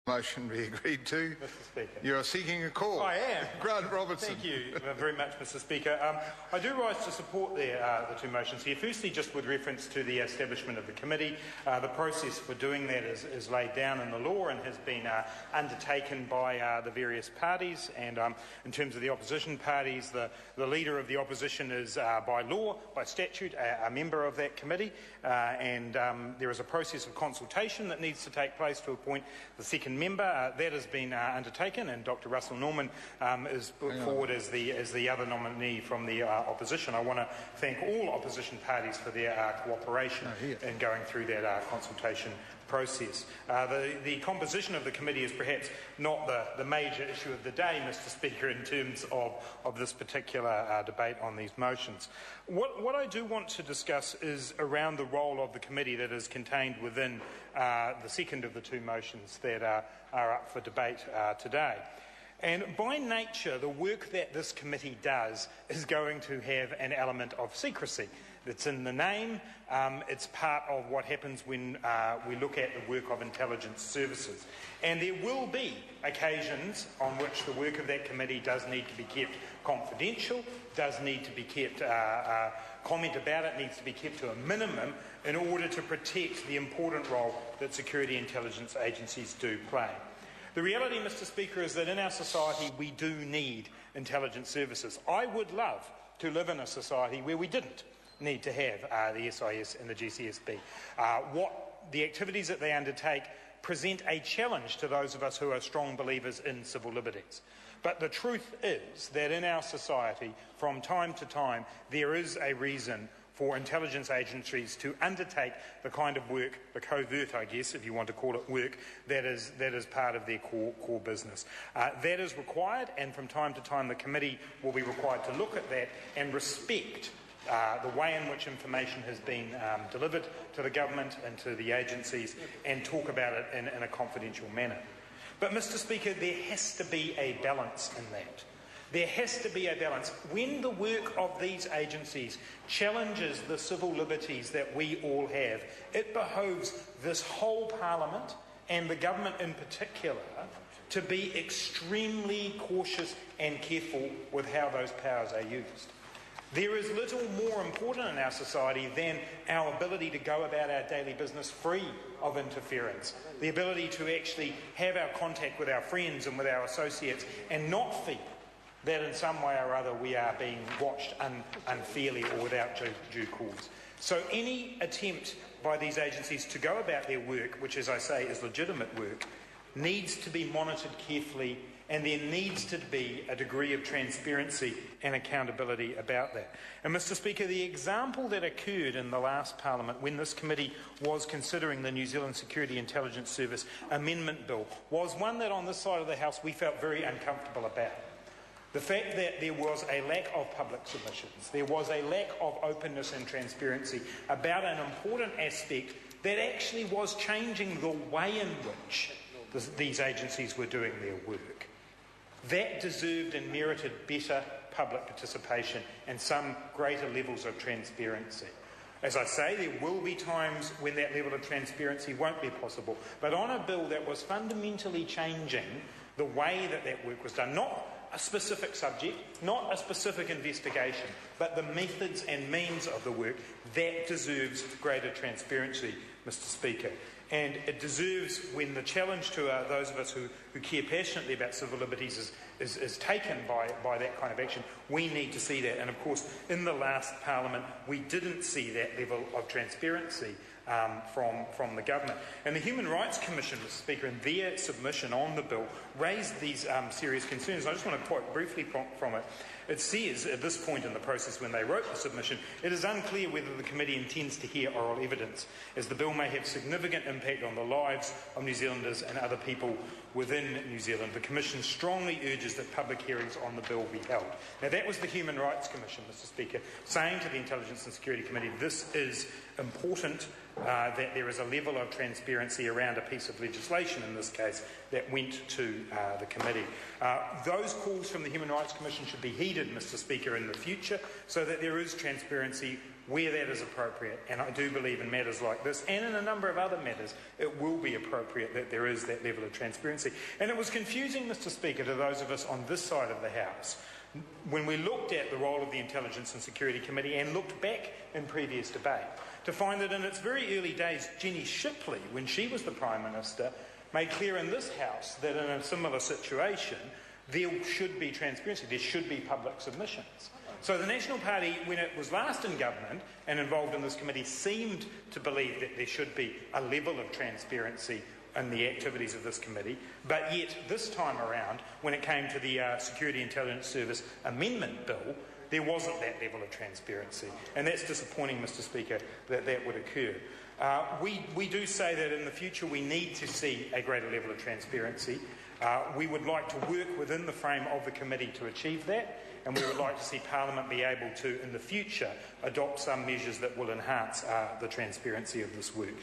Motion be agreed to. Mr. Speaker. You are seeking a call. I am. Grant Robertson. Thank you very much, Mr. Speaker. I do rise to support the two motions here. Firstly, just with reference to the establishment of the committee, the process for doing that is laid down in the law and has been undertaken by the various parties. And in terms of the opposition parties, the leader of the opposition is by law, by statute, a member of that committee. And there is a process of consultation that needs to take place to appoint the second member. That has been undertaken, and Dr. Russell Norman is put forward as the other nominee from the opposition. I want to thank all opposition parties for their cooperation in going through that consultation process. The composition of the committee is perhaps not the major issue of the day, Mr. Speaker, in terms of this particular debate on these motions. What I do want to discuss is around the role of the committee that is contained within the second of the two motions that are up for debate today. And by nature, the work that this committee does is going to have an element of secrecy. It's in the name. It's part of what happens when we look at the work of intelligence services. And there will be occasions on which the work of that committee does need to be kept confidential, does need to be kept, comment about it needs to be kept to a minimum in order to protect the important role that security intelligence agencies do play. The reality, Mr. Speaker, is that in our society we do need intelligence services. I would love to live in a society where we didn't need to have the SIS and the GCSB. The activities that they undertake present a challenge to those of us who are strong believers in civil liberties. But the truth is that in our society, from time to time, there is a reason for intelligence agencies to undertake the kind of work, the covert, I guess, if you want to call it work, that is part of their core business. That is required, and from time to time the committee will be required to look at that and respect the way in which information has been delivered to the government and to the agencies and talk about it in a confidential manner. But, Mr. Speaker, there has to be a balance in that. There has to be a balance. When the work of these agencies challenges the civil liberties that we all have, it behoves this whole Parliament and the government in particular to be extremely cautious and careful with how those powers are used. There is little more important in our society than our ability to go about our daily business free of interference, the ability to actually have our contact with our friends and with our associates and not feel that in some way or other we are being watched unfairly or without due cause. So any attempt by these agencies to go about their work, which as I say is legitimate work, needs to be monitored carefully, and there needs to be a degree of transparency and accountability about that. And Mr. Speaker, the example that occurred in the last Parliament when this committee was considering the New Zealand Security Intelligence Service Amendment Bill was one that on this side of the House we felt very uncomfortable about. The fact that there was a lack of public submissions, there was a lack of openness and transparency about an important aspect that actually was changing the way in which these agencies were doing their work. That deserved and merited better public participation and some greater levels of transparency. As I say, there will be times when that level of transparency won't be possible, but on a bill that was fundamentally changing the way that that work was done, not a specific subject, not a specific investigation, but the methods and means of the work, that deserves greater transparency, Mr. Speaker. And it deserves, when the challenge to those of us who care passionately about civil liberties is taken by that kind of action, we need to see that. And of course, in the last Parliament, we didn't see that level of transparency from the government. And the Human Rights Commission, Mr. Speaker, in their submission on the bill, raised these serious concerns. I just want to quote briefly from it. It says, at this point in the process when they wrote the submission, it is unclear whether the committee intends to hear oral evidence, as the bill may have significant impact on the lives of New Zealanders and other people within New Zealand. The Commission strongly urges that public hearings on the bill be held. Now, that was the Human Rights Commission, Mr. Speaker, saying to the Intelligence and Security Committee, this is important, that there is a level of transparency around a piece of legislation, in this case, that went to the committee. Those calls from the Human Rights Commission should be heeded, Mr. Speaker, in the future, so that there is transparency where that is appropriate, and I do believe in matters like this and in a number of other matters it will be appropriate that there is that level of transparency. And it was confusing, Mr Speaker, to those of us on this side of the House when we looked at the role of the Intelligence and Security Committee and looked back in previous debate to find that in its very early days, Jenny Shipley, when she was the Prime Minister, made clear in this House that in a similar situation there should be transparency, there should be public submissions. So the National Party, when it was last in government and involved in this committee, seemed to believe that there should be a level of transparency in the activities of this committee, but yet this time around, when it came to the Security Intelligence Service Amendment Bill, there wasn't that level of transparency. And that's disappointing, Mr Speaker, that that would occur. We do say that in the future we need to see a greater level of transparency. We would like to work within the frame of the committee to achieve that, and we would like to see Parliament be able to, in the future, adopt some measures that will enhance the transparency of this work.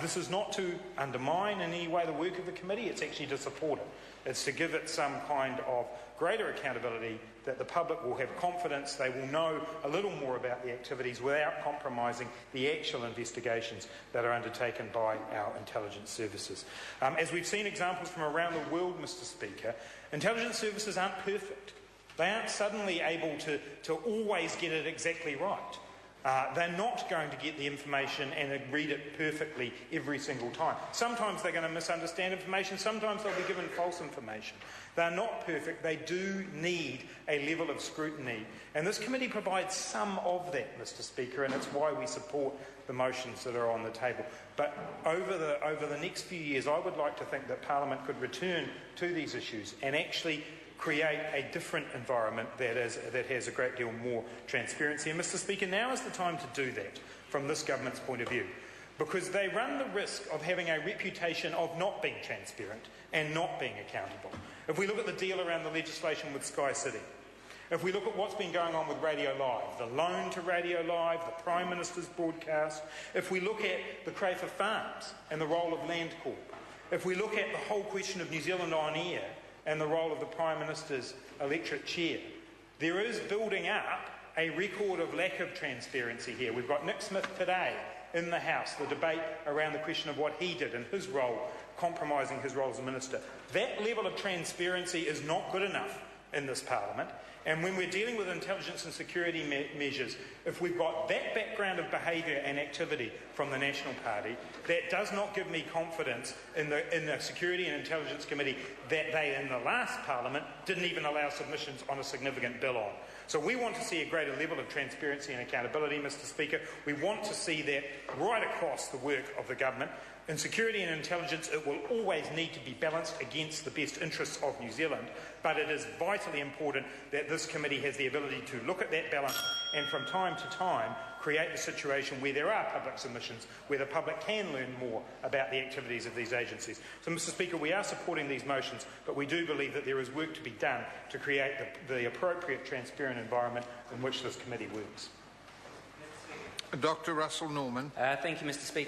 This is not to undermine in any way the work of the committee, it's actually to support it. It's to give it some kind of greater accountability, that the public will have confidence, they will know a little more about the activities without compromising the actual investigations that are undertaken by our intelligence services. As we've seen examples from around the world, Mr Speaker, intelligence services aren't perfect. They aren't suddenly able to always get it exactly right. They're not going to get the information and read it perfectly every single time. Sometimes they're going to misunderstand information, sometimes they'll be given false information. They're not perfect, they do need a level of scrutiny. And this committee provides some of that, Mr Speaker, and it's why we support the motions that are on the table. But over the next few years, I would like to think that Parliament could return to these issues and actually create a different environment that has a great deal more transparency. And Mr Speaker, now is the time to do that from this government's point of view, because they run the risk of having a reputation of not being transparent and not being accountable. If we look at the deal around the legislation with Sky City, if we look at what's been going on with Radio Live, the loan to Radio Live, the Prime Minister's broadcast, if we look at the Crayford Farms and the role of Landcorp, if we look at the whole question of New Zealand On Air and the role of the Prime Minister's electorate chair, there is building up a record of lack of transparency here. We've got Nick Smith today in the House, the debate around the question of what he did and his role, compromising his role as a minister. That level of transparency is not good enough in this Parliament. And when we're dealing with intelligence and security measures, if we've got that background of behaviour and activity from the National Party, that does not give me confidence in the Security and Intelligence Committee that they, in the last Parliament, didn't even allow submissions on a significant bill on. So we want to see a greater level of transparency and accountability, Mr Speaker. We want to see that right across the work of the government. In security and intelligence, it will always need to be balanced against the best interests of New Zealand, but it is vitally important that this committee has the ability to look at that balance and from time to time create a situation where there are public submissions, where the public can learn more about the activities of these agencies. So, Mr Speaker, we are supporting these motions, but we do believe that there is work to be done to create the appropriate, transparent environment in which this committee works. Dr Russell Norman. Thank you, Mr Speaker.